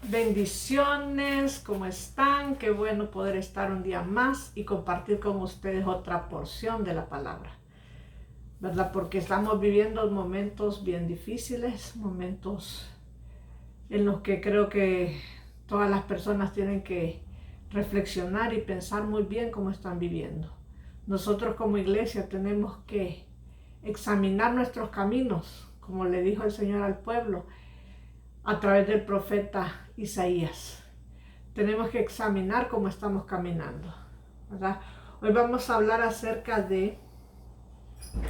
Bendiciones, ¿cómo están? Qué bueno poder estar un día más y compartir con ustedes otra porción de la palabra, ¿verdad? Porque estamos viviendo momentos bien difíciles, momentos en los que creo que todas las personas tienen que reflexionar y pensar muy bien cómo están viviendo. Nosotros como iglesia tenemos que examinar nuestros caminos, como le dijo el Señor al pueblo a través del profeta Isaías. Tenemos que examinar cómo estamos caminando, ¿verdad? Hoy vamos a hablar acerca de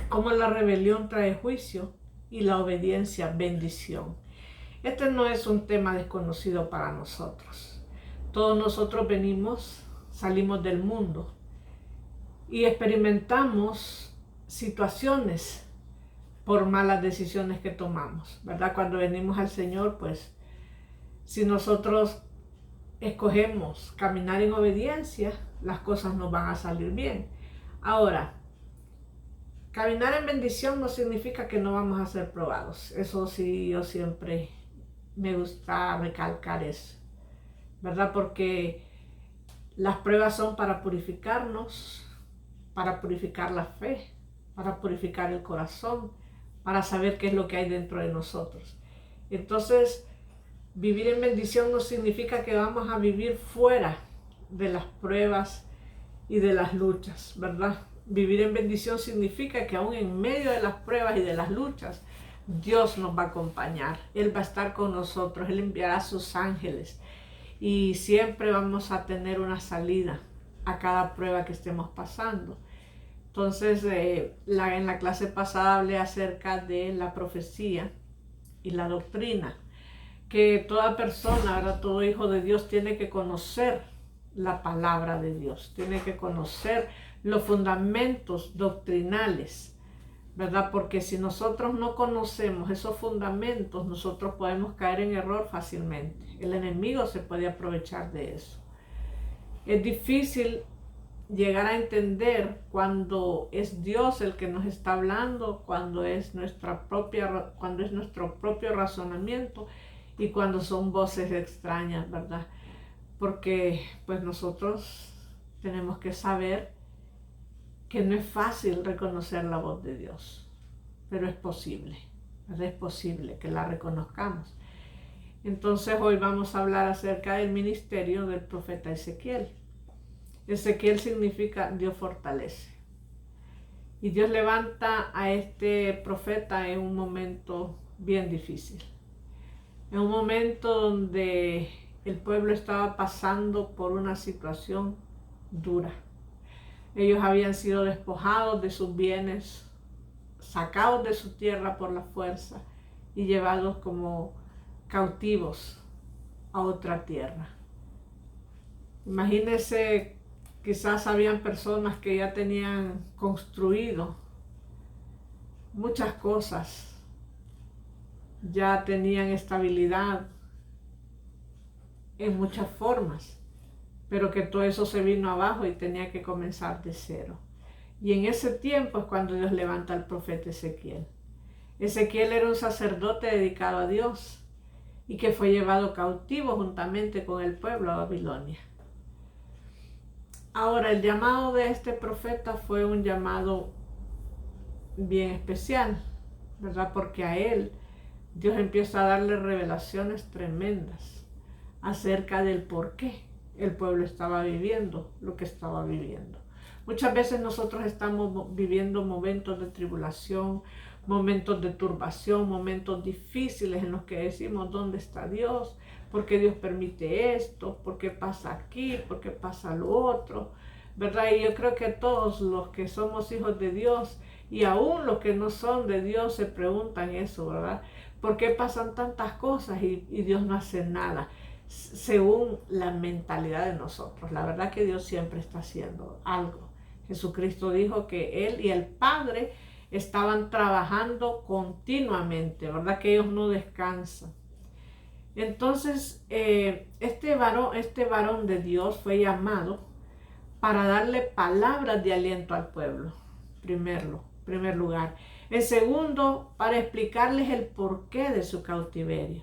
cómo la rebelión trae juicio y la obediencia bendición. Este no es un tema desconocido para nosotros. Todos nosotros salimos del mundo y experimentamos situaciones por malas decisiones que tomamos, ¿verdad? Cuando venimos al Señor, pues si nosotros escogemos caminar en obediencia, las cosas nos van a salir bien. Ahora, caminar en bendición no significa que no vamos a ser probados. Eso sí, yo siempre me gusta recalcar eso, ¿verdad? Porque las pruebas son para purificarnos, para purificar la fe, para purificar el corazón, para saber qué es lo que hay dentro de nosotros. Entonces, vivir en bendición no significa que vamos a vivir fuera de las pruebas y de las luchas, ¿verdad? Vivir en bendición significa que aún en medio de las pruebas y de las luchas, Dios nos va a acompañar. Él va a estar con nosotros, Él enviará a sus ángeles y siempre vamos a tener una salida a cada prueba que estemos pasando. Entonces, en la clase pasada hablé acerca de la profecía y la doctrina, que toda persona, ¿verdad? Todo hijo de Dios tiene que conocer la palabra de Dios, tiene que conocer los fundamentos doctrinales, ¿verdad? Porque si nosotros no conocemos esos fundamentos, nosotros podemos caer en error fácilmente. El enemigo se puede aprovechar de eso. Es difícil llegar a entender cuando es Dios el que nos está hablando, cuando es nuestro propio razonamiento y cuando son voces extrañas, ¿verdad? Porque pues nosotros tenemos que saber que no es fácil reconocer la voz de Dios, pero es posible, ¿verdad? Es posible que la reconozcamos. Entonces hoy vamos a hablar acerca del ministerio del profeta Ezequiel. Ezequiel significa Dios fortalece. Y Dios levanta a este profeta en un momento bien difícil. En un momento donde el pueblo estaba pasando por una situación dura. Ellos habían sido despojados de sus bienes, sacados de su tierra por la fuerza y llevados como cautivos a otra tierra. Imagínense, quizás habían personas que ya tenían construido muchas cosas, ya tenían estabilidad en muchas formas, pero que todo eso se vino abajo y tenía que comenzar de cero. Y en ese tiempo es cuando Dios levanta al profeta Ezequiel. Ezequiel era un sacerdote dedicado a Dios y que fue llevado cautivo juntamente con el pueblo a Babilonia. Ahora, el llamado de este profeta fue un llamado bien especial, ¿verdad? Porque a él Dios empieza a darle revelaciones tremendas acerca del por qué el pueblo estaba viviendo lo que estaba viviendo. Muchas veces nosotros estamos viviendo momentos de tribulación, momentos de turbación, momentos difíciles en los que decimos, ¿dónde está Dios? ¿Por qué Dios permite esto? ¿Por qué pasa aquí? ¿Por qué pasa lo otro? ¿Verdad? Y yo creo que todos los que somos hijos de Dios y aún los que no son de Dios se preguntan eso, ¿verdad? ¿Por qué pasan tantas cosas y Dios no hace nada? Según la mentalidad de nosotros. La verdad que Dios siempre está haciendo algo. Jesucristo dijo que Él y el Padre estaban trabajando continuamente, ¿verdad? Que ellos no descansan. Entonces, este varón de Dios fue llamado para darle palabras de aliento al pueblo, primer lugar. En segundo, para explicarles el porqué de su cautiverio.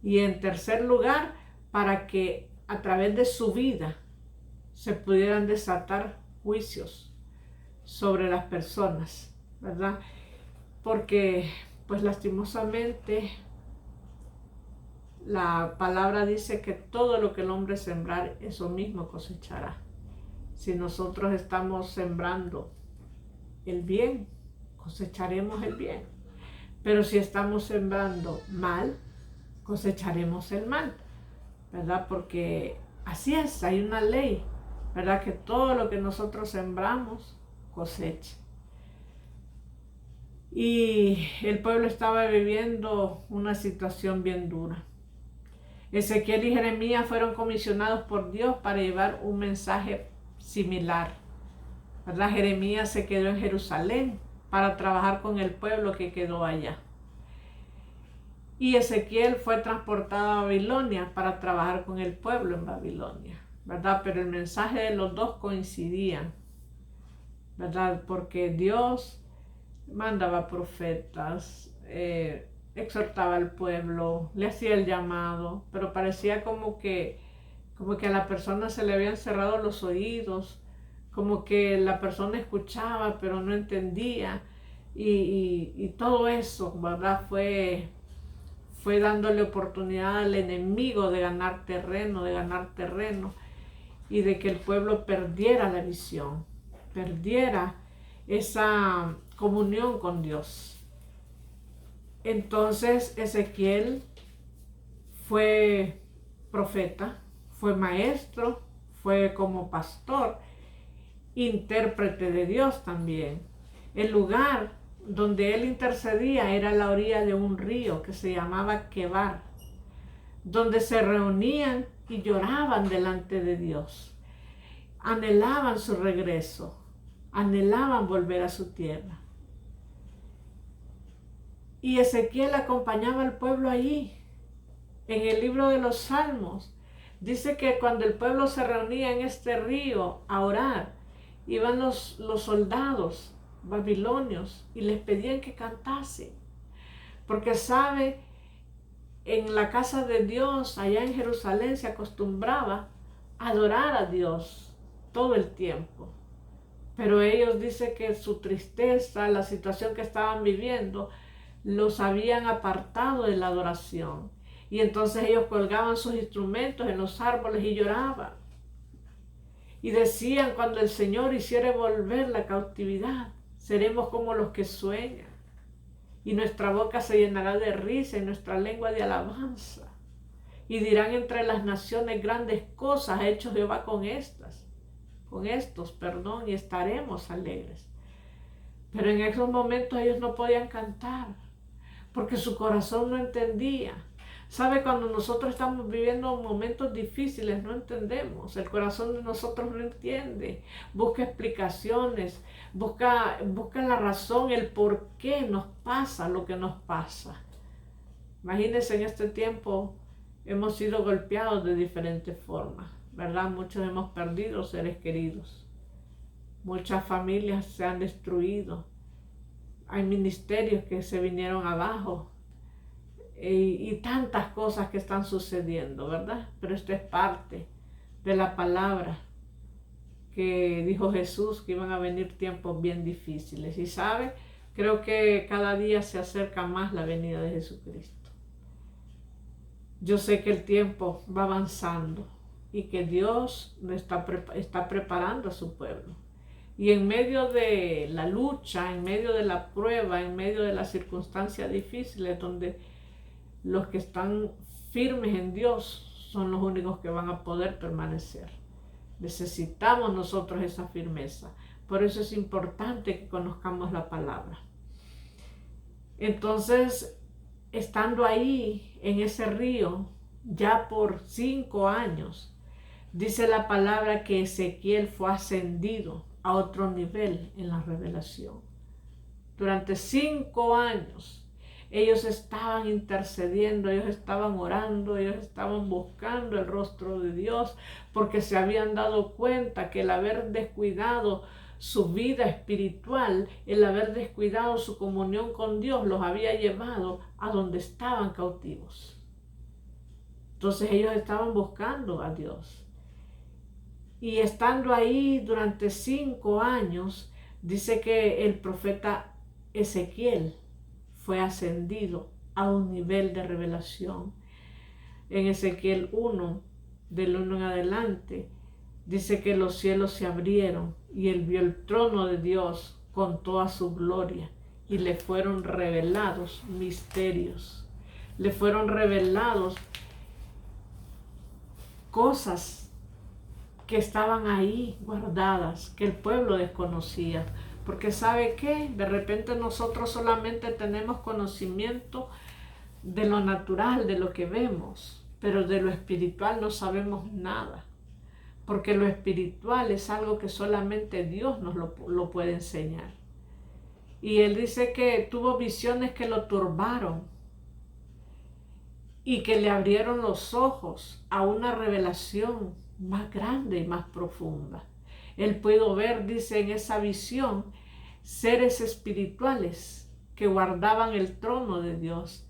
Y en tercer lugar, para que a través de su vida se pudieran desatar juicios sobre las personas, ¿verdad? Porque, pues lastimosamente, la palabra dice que todo lo que el hombre sembrar, eso mismo cosechará. Si nosotros estamos sembrando el bien, cosecharemos el bien. Pero si estamos sembrando mal, cosecharemos el mal, ¿verdad? Porque así es, hay una ley, ¿verdad? Que todo lo que nosotros sembramos, cosecha. Y el pueblo estaba viviendo una situación bien dura. Ezequiel y Jeremías fueron comisionados por Dios para llevar un mensaje similar, ¿verdad? Jeremías se quedó en Jerusalén para trabajar con el pueblo que quedó allá. Y Ezequiel fue transportado a Babilonia para trabajar con el pueblo en Babilonia, ¿verdad? Pero el mensaje de los dos coincidían, ¿verdad? Porque Dios mandaba profetas, exhortaba al pueblo, le hacía el llamado, pero parecía como que a la persona se le habían cerrado los oídos, como que la persona escuchaba pero no entendía, y todo eso, ¿verdad? Fue dándole oportunidad al enemigo de ganar terreno, y de que el pueblo perdiera la visión, perdiera esa comunión con Dios. Entonces Ezequiel fue profeta, fue maestro, fue como pastor, intérprete de Dios también. El lugar donde él intercedía era la orilla de un río que se llamaba Quebar, donde se reunían y lloraban delante de Dios. Anhelaban su regreso, anhelaban volver a su tierra. Y Ezequiel acompañaba al pueblo allí. En el libro de los Salmos dice que cuando el pueblo se reunía en este río a orar, iban los soldados babilonios y les pedían que cantasen, porque sabe, en la casa de Dios allá en Jerusalén se acostumbraba a adorar a Dios todo el tiempo, pero ellos dicen que su tristeza, la situación que estaban viviendo, los habían apartado de la adoración, y entonces ellos colgaban sus instrumentos en los árboles y lloraban y decían: cuando el Señor hiciere volver la cautividad, seremos como los que sueñan, y nuestra boca se llenará de risa y nuestra lengua de alabanza. Y dirán entre las naciones: grandes cosas ha hecho Jehová con estos, y estaremos alegres. Pero en esos momentos ellos no podían cantar, porque su corazón no entendía. ¿Sabe? Cuando nosotros estamos viviendo momentos difíciles, no entendemos. El corazón de nosotros no entiende. Busca explicaciones, busca la razón, el por qué nos pasa lo que nos pasa. Imagínense, en este tiempo hemos sido golpeados de diferentes formas, ¿verdad? Muchos hemos perdido seres queridos. Muchas familias se han destruido. Hay ministerios que se vinieron abajo. Y tantas cosas que están sucediendo, ¿verdad? Pero esto es parte de la palabra que dijo Jesús, que iban a venir tiempos bien difíciles. Y sabe, creo que cada día se acerca más la venida de Jesucristo. Yo sé que el tiempo va avanzando y que Dios está preparando a su pueblo. Y en medio de la lucha, en medio de la prueba, en medio de las circunstancias difíciles, donde los que están firmes en Dios son los únicos que van a poder permanecer. Necesitamos nosotros esa firmeza. Por eso es importante que conozcamos la palabra. Entonces, estando ahí en ese río, ya por 5 años, dice la palabra que Ezequiel fue ascendido a otro nivel en la revelación. Durante 5 años, ellos estaban intercediendo, ellos estaban orando, ellos estaban buscando el rostro de Dios, porque se habían dado cuenta que el haber descuidado su vida espiritual, el haber descuidado su comunión con Dios, los había llevado a donde estaban cautivos. Entonces ellos estaban buscando a Dios. Y estando ahí durante 5 años, dice que el profeta Ezequiel fue ascendido a un nivel de revelación. En Ezequiel 1, del 1 en adelante, dice que los cielos se abrieron y él vio el trono de Dios con toda su gloria y le fueron revelados misterios. Le fueron revelados cosas que estaban ahí guardadas, que el pueblo desconocía. Porque ¿sabe qué? De repente nosotros solamente tenemos conocimiento de lo natural, de lo que vemos, pero de lo espiritual no sabemos nada. Porque lo espiritual es algo que solamente Dios nos lo puede enseñar. Y él dice que tuvo visiones que lo turbaron y que le abrieron los ojos a una revelación más grande y más profunda. Él pudo ver, dice en esa visión, seres espirituales que guardaban el trono de Dios.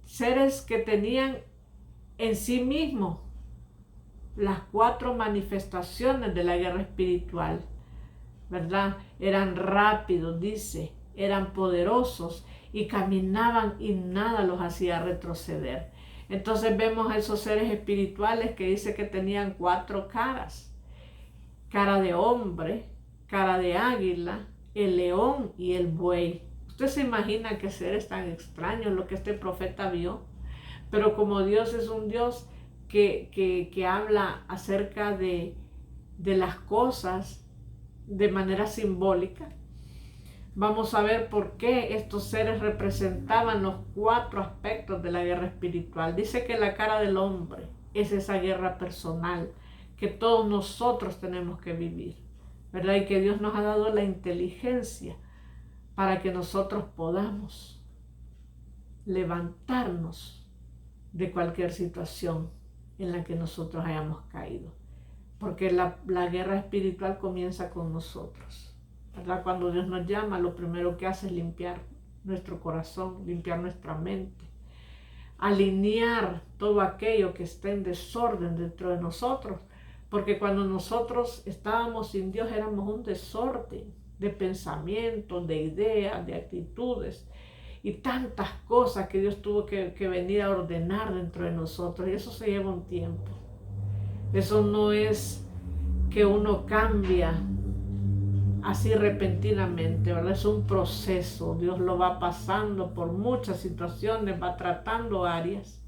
Seres que tenían en sí mismos las 4 manifestaciones de la guerra espiritual, ¿verdad? Eran rápidos, dice, eran poderosos y caminaban y nada los hacía retroceder. Entonces vemos a esos seres espirituales que dice que tenían 4 caras. Cara de hombre, cara de águila, el león y el buey. Usted se imagina qué seres tan extraños lo que este profeta vio. Pero como Dios es un Dios que habla acerca de las cosas de manera simbólica, vamos a ver por qué estos seres representaban los 4 aspectos de la guerra espiritual. Dice que la cara del hombre es esa guerra personal que todos nosotros tenemos que vivir, ¿verdad? Y que Dios nos ha dado la inteligencia para que nosotros podamos levantarnos de cualquier situación en la que nosotros hayamos caído. Porque la guerra espiritual comienza con nosotros, ¿verdad? Cuando Dios nos llama, lo primero que hace es limpiar nuestro corazón, limpiar nuestra mente, alinear todo aquello que está en desorden dentro de nosotros. Porque cuando nosotros estábamos sin Dios éramos un desorden de pensamientos, de ideas, de actitudes y tantas cosas que Dios tuvo que venir a ordenar dentro de nosotros. Y eso se lleva un tiempo. Eso no es que uno cambia así repentinamente, ¿verdad? Es un proceso. Dios lo va pasando por muchas situaciones, va tratando áreas.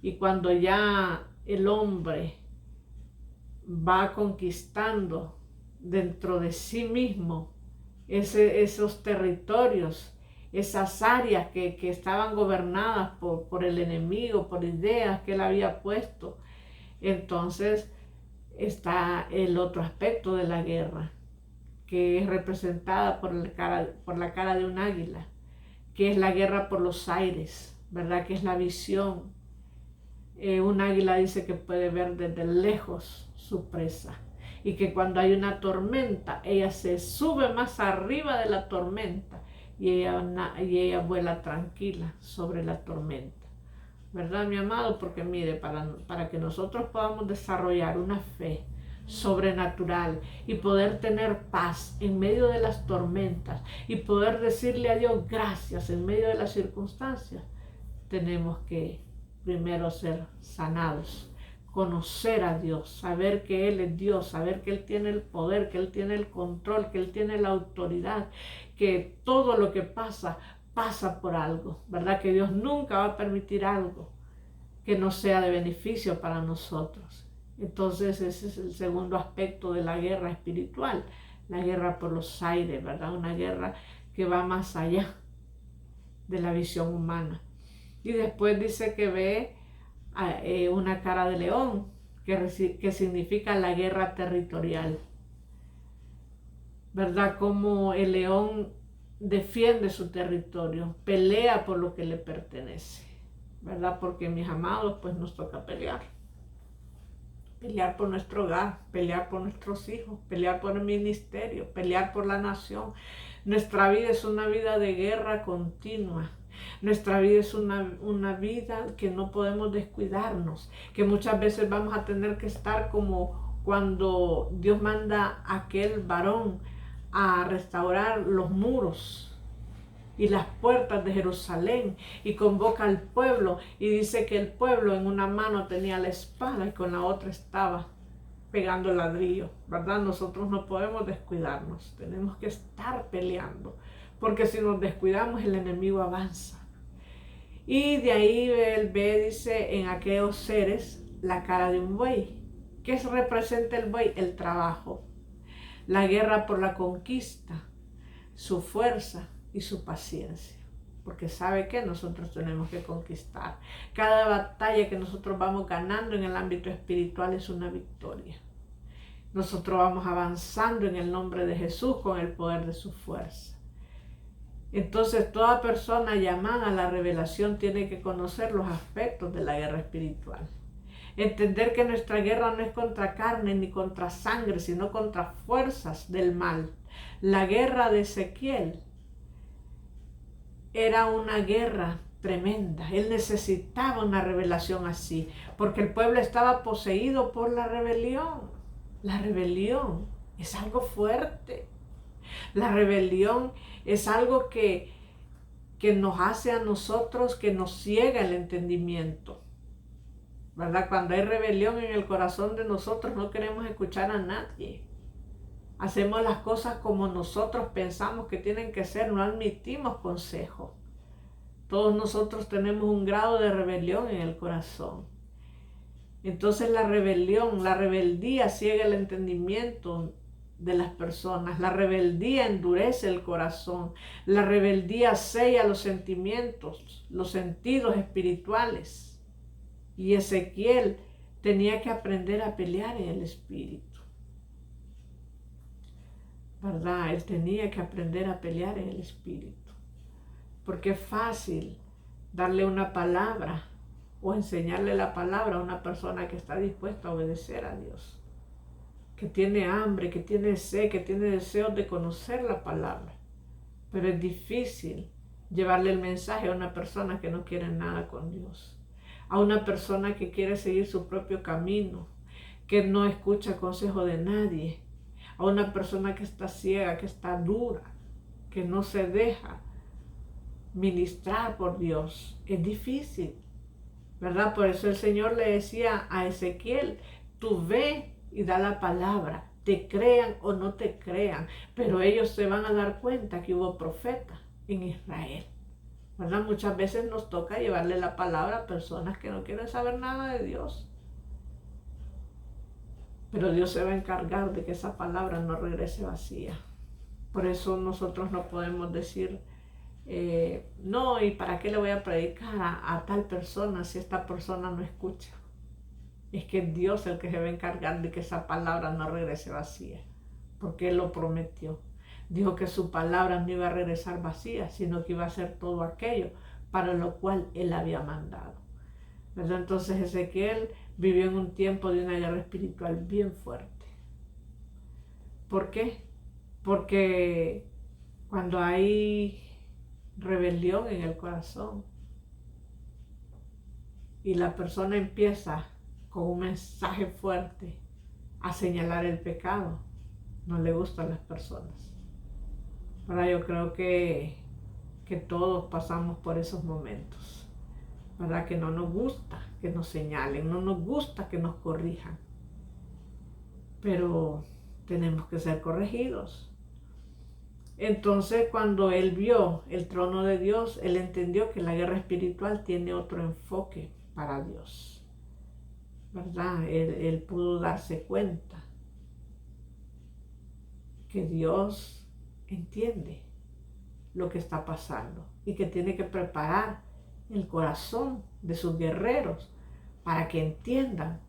Y cuando ya el hombre va conquistando dentro de sí mismo esos territorios, esas áreas que estaban gobernadas por el enemigo, por ideas que él había puesto, entonces está el otro aspecto de la guerra, que es representada por la cara de un águila, que es la guerra por los aires, ¿verdad? Que es la visión. Un águila dice que puede ver desde lejos su presa y que cuando hay una tormenta, ella se sube más arriba de la tormenta y ella vuela tranquila sobre la tormenta. ¿Verdad, mi amado? Porque mire, para que nosotros podamos desarrollar una fe sobrenatural y poder tener paz en medio de las tormentas y poder decirle a Dios gracias en medio de las circunstancias, tenemos que primero ser sanados, conocer a Dios, saber que Él es Dios, saber que Él tiene el poder, que Él tiene el control, que Él tiene la autoridad, que todo lo que pasa por algo, ¿verdad? Que Dios nunca va a permitir algo que no sea de beneficio para nosotros. Entonces ese es el segundo aspecto de la guerra espiritual, la guerra por los aires, ¿verdad? Una guerra que va más allá de la visión humana. Y después dice que ve una cara de león, que significa la guerra territorial, ¿verdad? Como el león defiende su territorio, pelea por lo que le pertenece, ¿verdad? Porque, mis amados, pues nos toca pelear por nuestro hogar, pelear por nuestros hijos, pelear por el ministerio, pelear por la nación. Nuestra vida es una vida de guerra continua. Nuestra vida es una vida que no podemos descuidarnos, que muchas veces vamos a tener que estar como cuando Dios manda a aquel varón a restaurar los muros y las puertas de Jerusalén y convoca al pueblo y dice que el pueblo en una mano tenía la espada y con la otra estaba pegando el ladrillo, ¿verdad? Nosotros no podemos descuidarnos, tenemos que estar peleando, porque si nos descuidamos el enemigo avanza. Y de ahí él ve, dice, en aquellos seres la cara de un buey. ¿Qué representa el buey? El trabajo, la guerra por la conquista, su fuerza y su paciencia. Porque sabe que nosotros tenemos que conquistar. Cada batalla que nosotros vamos ganando en el ámbito espiritual es una victoria. Nosotros vamos avanzando en el nombre de Jesús con el poder de su fuerza. Entonces toda persona llamada a la revelación tiene que conocer los aspectos de la guerra espiritual. Entender que nuestra guerra no es contra carne ni contra sangre, sino contra fuerzas del mal. La guerra de Ezequiel era una guerra tremenda. Él necesitaba una revelación así, porque el pueblo estaba poseído por la rebelión. La rebelión es algo fuerte. La rebelión es algo que nos hace a nosotros, que nos ciega el entendimiento, ¿verdad? Cuando hay rebelión en el corazón de nosotros, no queremos escuchar a nadie. Hacemos las cosas como nosotros pensamos que tienen que ser, no admitimos consejo. Todos nosotros tenemos un grado de rebelión en el corazón. Entonces la rebelión, la rebeldía ciega el entendimiento de las personas. La rebeldía endurece el corazón. La rebeldía sella los sentimientos, los sentidos espirituales. Y Ezequiel tenía que aprender a pelear en el espíritu, ¿verdad? Él tenía que aprender a pelear en el espíritu. Porque es fácil darle una palabra o enseñarle la palabra a una persona que está dispuesta a obedecer a Dios, que tiene hambre, que tiene sed, que tiene deseos de conocer la palabra. Pero es difícil llevarle el mensaje a una persona que no quiere nada con Dios, a una persona que quiere seguir su propio camino, que no escucha consejo de nadie, a una persona que está ciega, que está dura, que no se deja ministrar por Dios. Es difícil, ¿verdad? Por eso el Señor le decía a Ezequiel, tú ve y da la palabra, te crean o no te crean, pero ellos se van a dar cuenta que hubo profeta en Israel, ¿verdad? Muchas veces nos toca llevarle la palabra a personas que no quieren saber nada de Dios, pero Dios se va a encargar de que esa palabra no regrese vacía. Por eso nosotros no podemos decir, no, ¿y para qué le voy a predicar a tal persona si esta persona no escucha? Es que es Dios el que se va a encargar de que esa palabra no regrese vacía, porque Él lo prometió. Dijo que su palabra no iba a regresar vacía, sino que iba a hacer todo aquello para lo cual Él había mandado, ¿verdad? Entonces Ezequiel vivió en un tiempo de una guerra espiritual bien fuerte. ¿Por qué? Porque cuando hay rebelión en el corazón y la persona empieza con un mensaje fuerte a señalar el pecado, no le gusta a las personas. Ahora yo creo que todos pasamos por esos momentos, ¿verdad? Que no nos gusta que nos señalen, no nos gusta que nos corrijan, pero tenemos que ser corregidos. Entonces cuando él vio el trono de Dios, él entendió que la guerra espiritual tiene otro enfoque para Dios, ¿verdad? Él pudo darse cuenta que Dios entiende lo que está pasando y que tiene que preparar el corazón de sus guerreros para que entiendan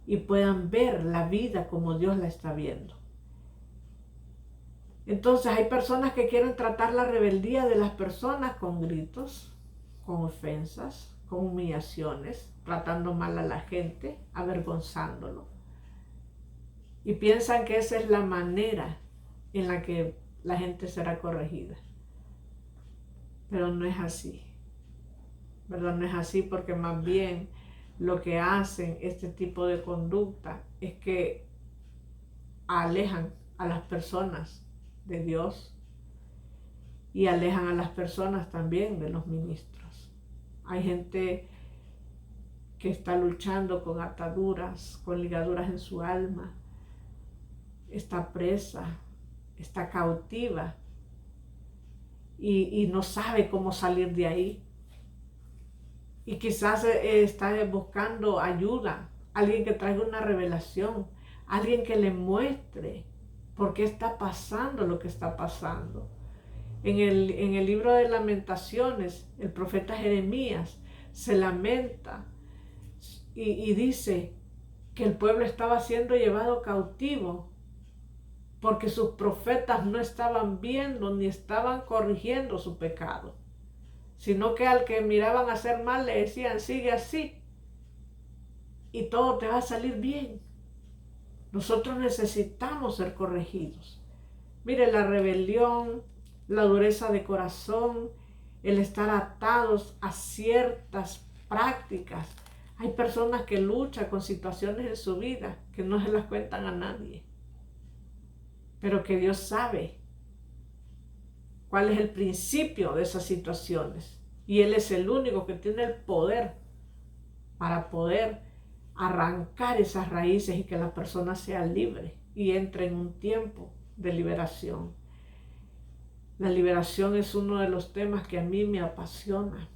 y puedan ver la vida como Dios la está viendo. Entonces hay personas que quieren tratar la rebeldía de las personas con gritos, con ofensas, con humillaciones, tratando mal a la gente, avergonzándolo. Y piensan que esa es la manera en la que la gente será corregida. Pero no es así, ¿verdad? No es así, porque más bien lo que hacen este tipo de conducta es que alejan a las personas de Dios y alejan a las personas también de los ministros. Hay gente que está luchando con ataduras, con ligaduras en su alma, está presa, está cautiva y no sabe cómo salir de ahí. Y quizás está buscando ayuda, alguien que traiga una revelación, alguien que le muestre por qué está pasando lo que está pasando. En el libro de Lamentaciones, el profeta Jeremías se lamenta y dice que el pueblo estaba siendo llevado cautivo porque sus profetas no estaban viendo ni estaban corrigiendo su pecado, sino que al que miraban hacer mal le decían: sigue así y todo te va a salir bien. Nosotros necesitamos ser corregidos. Mire, la rebelión, la dureza de corazón, el estar atados a ciertas prácticas. Hay personas que luchan con situaciones en su vida que no se las cuentan a nadie, pero que Dios sabe cuál es el principio de esas situaciones. Y Él es el único que tiene el poder para poder arrancar esas raíces y que la persona sea libre y entre en un tiempo de liberación. La liberación es uno de los temas que a mí me apasiona,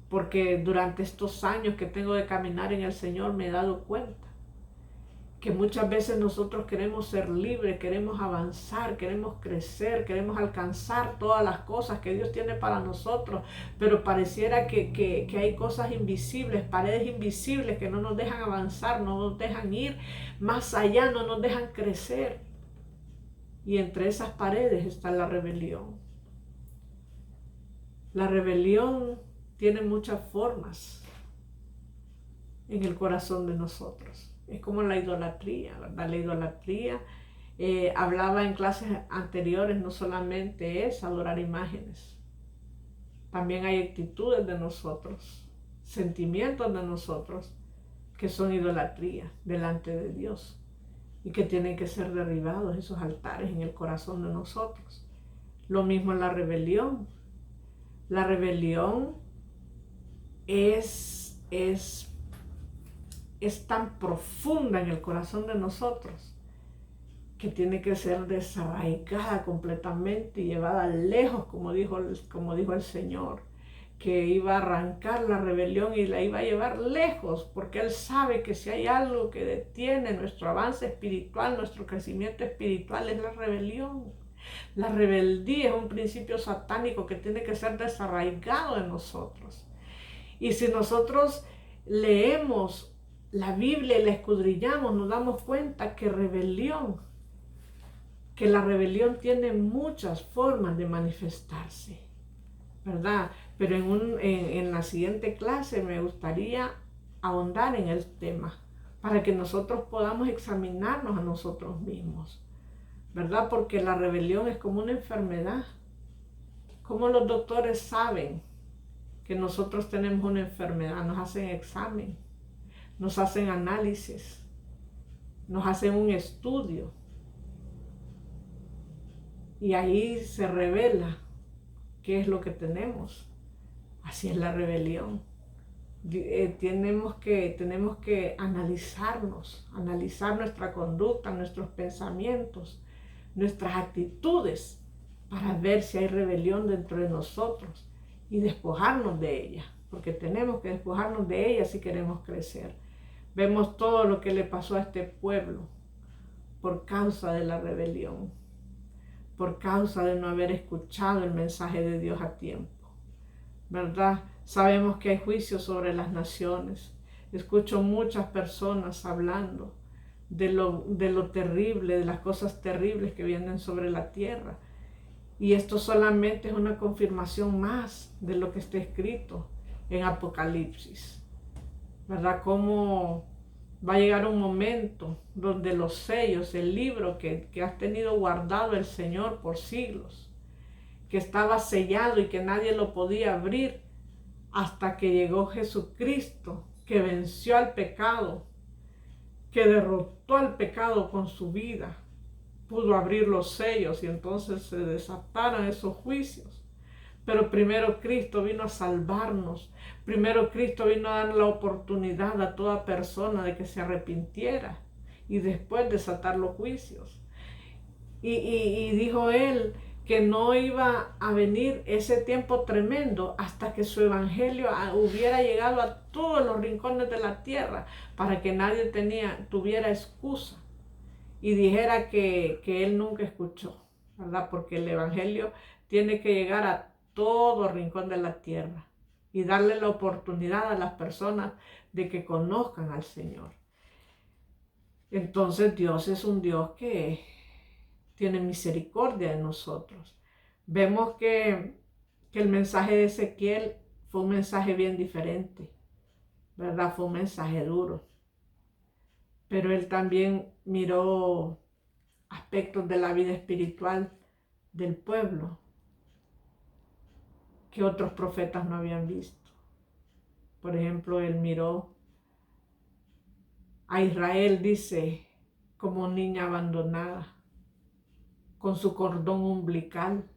porque durante estos años que tengo de caminar en el Señor me he dado cuenta que muchas veces nosotros queremos ser libres, queremos avanzar, queremos crecer, queremos alcanzar todas las cosas que Dios tiene para nosotros, pero pareciera que hay cosas invisibles, paredes invisibles que no nos dejan avanzar, no nos dejan ir más allá, no nos dejan crecer. Y entre esas paredes está la rebelión. La rebelión tiene muchas formas en el corazón de nosotros. Es como la idolatría, ¿verdad? La idolatría, hablaba en clases anteriores, no solamente es adorar imágenes. También hay actitudes de nosotros, sentimientos de nosotros, que son idolatría delante de Dios y que tienen que ser derribados esos altares en el corazón de nosotros. Lo mismo la rebelión. La rebelión es tan profunda en el corazón de nosotros que tiene que ser desarraigada completamente y llevada lejos, como dijo el Señor, que iba a arrancar la rebelión y la iba a llevar lejos, porque Él sabe que si hay algo que detiene nuestro avance espiritual, nuestro crecimiento espiritual, es la rebelión. La rebeldía es un principio satánico que tiene que ser desarraigado en nosotros. Y si nosotros leemos la Biblia y la escudriñamos, nos damos cuenta que la rebelión tiene muchas formas de manifestarse, ¿verdad? Pero en la siguiente clase me gustaría ahondar en el tema para que nosotros podamos examinarnos a nosotros mismos, ¿verdad? Porque la rebelión es como una enfermedad. ¿Cómo los doctores saben que nosotros tenemos una enfermedad? Nos hacen examen, nos hacen análisis, nos hacen un estudio y ahí se revela qué es lo que tenemos. Así es la rebelión. Tenemos que analizarnos, analizar nuestra conducta, nuestros pensamientos, nuestras actitudes, para ver si hay rebelión dentro de nosotros y despojarnos de ella, porque tenemos que despojarnos de ella si queremos crecer. Vemos todo lo que le pasó a este pueblo por causa de la rebelión, por causa de no haber escuchado el mensaje de Dios a tiempo, ¿verdad? Sabemos que hay juicio sobre las naciones. Escucho muchas personas hablando de lo terrible, de las cosas terribles que vienen sobre la tierra. Y esto solamente es una confirmación más de lo que está escrito en Apocalipsis, ¿verdad? Cómo va a llegar un momento donde los sellos, el libro que has tenido guardado el Señor por siglos, que estaba sellado y que nadie lo podía abrir, hasta que llegó Jesucristo, que venció al pecado, que derrotó al pecado con su vida, pudo abrir los sellos y entonces se desataron esos juicios. Pero primero Cristo vino a salvarnos, primero Cristo vino a dar la oportunidad a toda persona de que se arrepintiera y después desatar los juicios. Y dijo él que no iba a venir ese tiempo tremendo hasta que su evangelio hubiera llegado a todos los rincones de la tierra, para que nadie tuviera excusa y dijera que él nunca escuchó, ¿verdad? Porque el evangelio tiene que llegar a todo rincón de la tierra y darle la oportunidad a las personas de que conozcan al Señor. Entonces Dios es un Dios que tiene misericordia de nosotros. Vemos que el mensaje de Ezequiel fue un mensaje bien diferente, ¿verdad? Fue un mensaje duro. Pero él también miró aspectos de la vida espiritual del pueblo que otros profetas no habían visto. Por ejemplo, él miró a Israel, dice, como niña abandonada, con su cordón umbilical,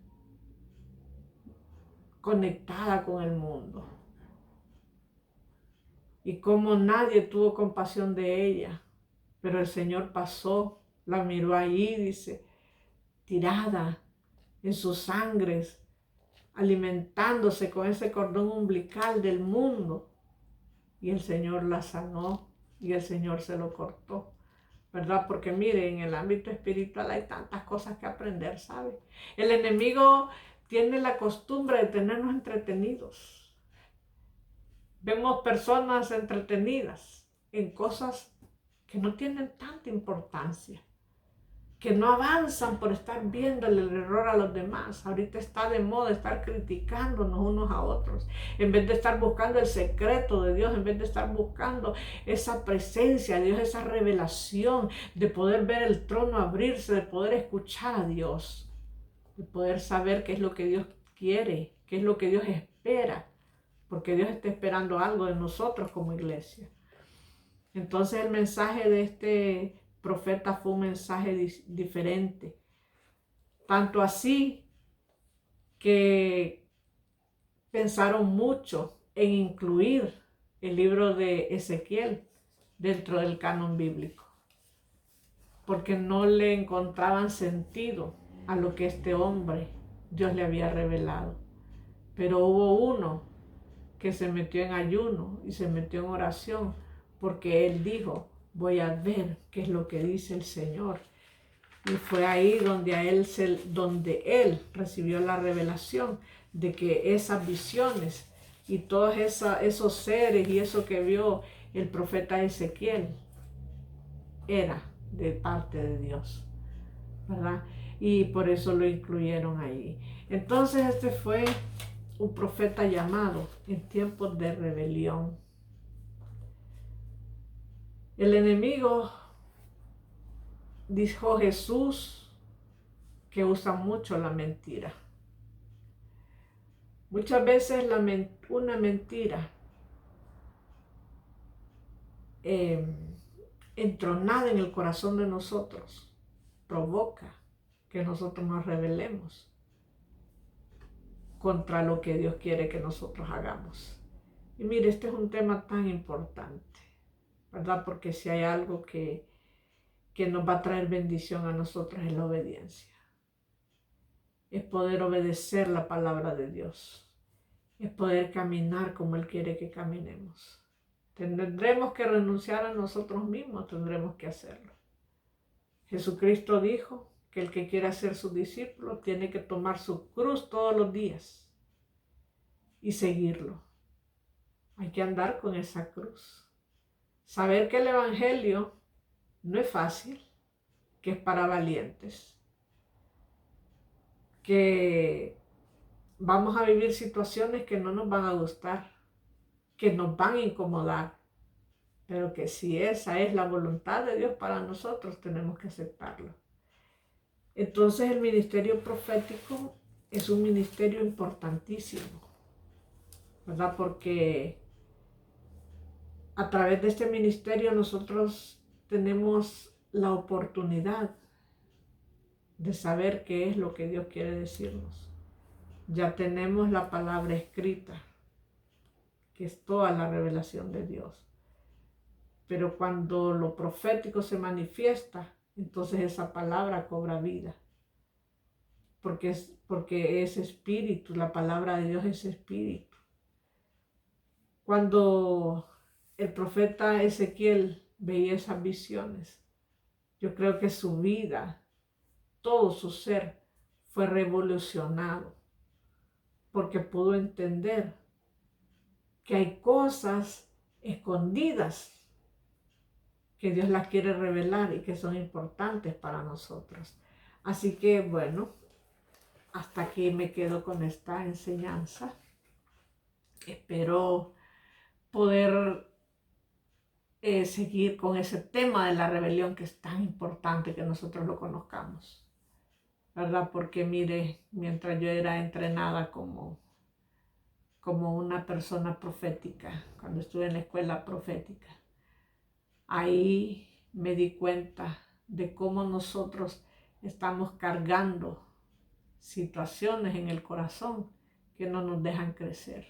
conectada con el mundo. Y como nadie tuvo compasión de ella, pero el Señor pasó, la miró ahí, dice, tirada en sus sangres, alimentándose con ese cordón umbilical del mundo. Y el Señor la sanó y el Señor se lo cortó, ¿verdad? Porque mire, en el ámbito espiritual hay tantas cosas que aprender, ¿sabe? El enemigo tiene la costumbre de tenernos entretenidos. Vemos personas entretenidas en cosas que no tienen tanta importancia, que no avanzan por estar viéndole el error a los demás. Ahorita está de moda estar criticándonos unos a otros, en vez de estar buscando el secreto de Dios, en vez de estar buscando esa presencia de Dios, esa revelación, de poder ver el trono abrirse, de poder escuchar a Dios, de poder saber qué es lo que Dios quiere, qué es lo que Dios espera, porque Dios está esperando algo de nosotros como iglesia. Entonces el mensaje de este profeta fue un mensaje diferente. Tanto así que pensaron mucho en incluir el libro de Ezequiel dentro del canon bíblico, porque no le encontraban sentido a lo que este hombre Dios le había revelado. Pero hubo uno que se metió en ayuno y se metió en oración, porque él dijo, voy a ver qué es lo que dice el Señor. Y fue ahí donde él recibió la revelación de que esas visiones y todos esos seres y eso que vio el profeta Ezequiel era de parte de Dios, ¿verdad? Y por eso lo incluyeron ahí. Entonces este fue un profeta llamado en tiempos de rebelión. El enemigo, dijo Jesús, que usa mucho la mentira. Muchas veces una mentira entronada en el corazón de nosotros provoca que nosotros nos rebelemos contra lo que Dios quiere que nosotros hagamos. Y mire, este es un tema tan importante, ¿verdad? Porque si hay algo que nos va a traer bendición a nosotros es la obediencia. Es poder obedecer la palabra de Dios. Es poder caminar como Él quiere que caminemos. Tendremos que renunciar a nosotros mismos, tendremos que hacerlo. Jesucristo dijo que el que quiera ser su discípulo tiene que tomar su cruz todos los días y seguirlo. Hay que andar con esa cruz. Saber que el evangelio no es fácil, que es para valientes, que vamos a vivir situaciones que no nos van a gustar, que nos van a incomodar, pero que si esa es la voluntad de Dios para nosotros, tenemos que aceptarlo. Entonces el ministerio profético es un ministerio importantísimo, ¿verdad? Porque a través de este ministerio nosotros tenemos la oportunidad de saber qué es lo que Dios quiere decirnos. Ya tenemos la palabra escrita, que es toda la revelación de Dios. Pero cuando lo profético se manifiesta, entonces esa palabra cobra vida. Porque es espíritu, la palabra de Dios es espíritu. Cuando el profeta Ezequiel veía esas visiones, yo creo que su vida, todo su ser fue revolucionado, porque pudo entender que hay cosas escondidas que Dios las quiere revelar y que son importantes para nosotros. Así que bueno, hasta aquí me quedo con esta enseñanza. Espero poder seguir con ese tema de la rebelión, que es tan importante que nosotros lo conozcamos, ¿verdad? Porque mire, mientras yo era entrenada como una persona profética, cuando estuve en la escuela profética, ahí me di cuenta de cómo nosotros estamos cargando situaciones en el corazón que no nos dejan crecer.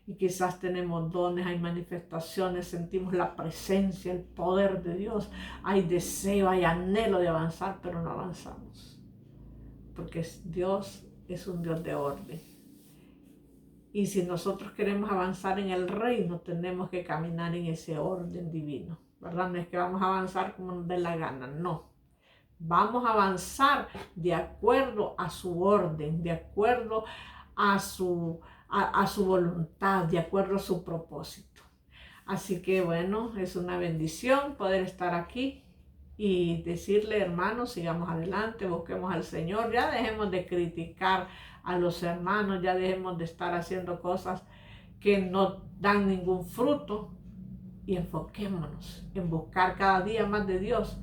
Y quizás tenemos dones, hay manifestaciones, sentimos la presencia, el poder de Dios, hay deseo, hay anhelo de avanzar, pero no avanzamos. Porque Dios es un Dios de orden. Y si nosotros queremos avanzar en el reino, tenemos que caminar en ese orden divino, ¿verdad? No es que vamos a avanzar como nos dé la gana, no. Vamos a avanzar de acuerdo a su orden, de acuerdo a su voluntad, de acuerdo a su propósito. Así que bueno, es una bendición poder estar aquí y decirle, hermanos, sigamos adelante, busquemos al Señor, ya dejemos de criticar a los hermanos, ya dejemos de estar haciendo cosas que no dan ningún fruto y enfoquémonos en buscar cada día más de Dios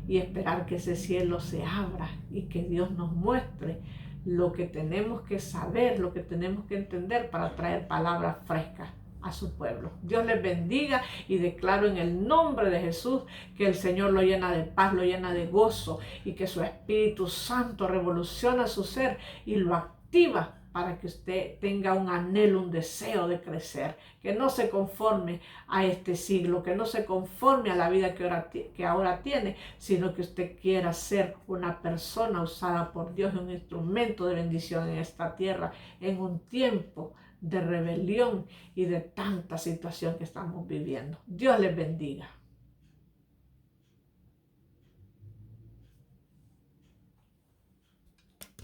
y esperar que ese cielo se abra y que Dios nos muestre lo que tenemos que saber, lo que tenemos que entender para traer palabras frescas a su pueblo. Dios les bendiga y declaro en el nombre de Jesús que el Señor lo llena de paz, lo llena de gozo y que su Espíritu Santo revoluciona su ser y lo activa para que usted tenga un anhelo, un deseo de crecer, que no se conforme a este siglo, que no se conforme a la vida que ahora tiene, sino que usted quiera ser una persona usada por Dios, un instrumento de bendición en esta tierra, en un tiempo de rebelión y de tanta situación que estamos viviendo. Dios les bendiga.